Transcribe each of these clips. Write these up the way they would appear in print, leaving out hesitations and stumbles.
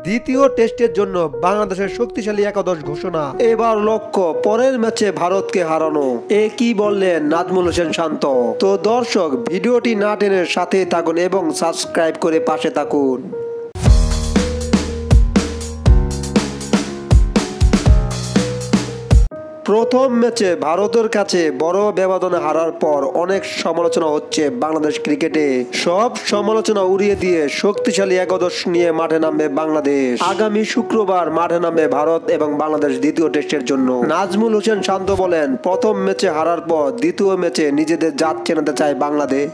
দ্বিতীয় টেস্টের জন্য বাংলাদেশের শক্তিশালী একাদশ ঘোষণা। এবার লক্ষ্য পরের ম্যাচে ভারতকে হারানো। এ কি বললেন নাজমুল হোসেন শান্ত। তো দর্শক, ভিডিওটি না টেনে সাথে থাকুন এবং সাবস্ক্রাইব করে পাশে থাকুন। প্রথম ম্যাচে ভারতের কাছে বড় ব্যবধানে হারার পর অনেক সমালোচনা হচ্ছে বাংলাদেশ ক্রিকেটে। সব সমালোচনা উড়িয়ে দিয়ে শক্তিশালী একাদশ নিয়ে মাঠে নামবে বাংলাদেশ। আগামী শুক্রবার মাঠে নামবে ভারত এবং বাংলাদেশ দ্বিতীয় টেস্টের জন্য। নাজমুল হোসেন শান্ত বলেন, প্রথম ম্যাচে হারার পর দ্বিতীয় ম্যাচে নিজেদের জাত চেনাতে চায় বাংলাদেশ,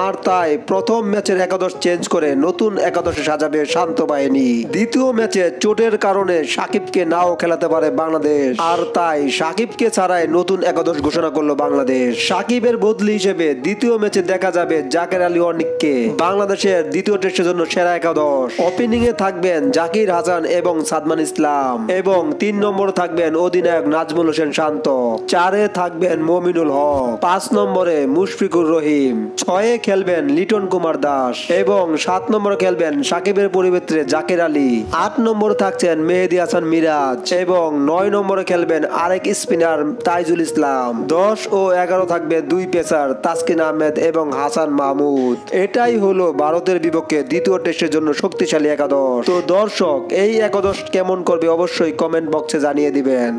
আর তাই প্রথম ম্যাচের একাদশ চেঞ্জ করে নতুন একাদশে সাজাবে শান্ত বাহিনী। দ্বিতীয় ম্যাচে চোটের কারণে সাকিবকে নাও খেলাতে পারে বাংলাদেশ, আর তাই সাকিবকে ছাড়াই নতুন একাদশ ঘোষণা করলো বাংলাদেশ। সাকিবের বদলি হিসেবে দ্বিতীয় ম্যাচে দেখা যাবে জাকের আলী অনিককে। বাংলাদেশের দ্বিতীয় টেস্টের জন্য সেরা একাদশ। ওপেনিং এ থাকবেন জাকির হাসান এবং সাদমান ইসলাম, এবং 3 নম্বরে থাকবেন অধিনায়ক নাজমুল হোসেন শান্ত। 4-এ থাকবেন মমিনুল হক, 5 নম্বরে মুশফিকুর রহিম, 6-এ খেলবেন লিটন কুমার দাস এবং 7 নম্বরে খেলবেন সাকিবের পরিবর্তে জাকের আলী। 8 নম্বরে থাকছেন মেহেদী হাসান মিরাজ এবং 9 নম্বরে খেলবেন আরেক স্পিনার তাইজুল ইসলাম। 10 ও 11 থাকবে 2 পেসার তাসকিন আহমেদ এবং হাসান মাহমুদ। এটাই হলো ভারতের বিপক্ষে দ্বিতীয় টেস্টের জন্য শক্তিশালী একাদশ। তো দর্শক, এই একাদশ কেমন করবে অবশ্যই কমেন্ট বক্সে জানিয়ে দিবেন।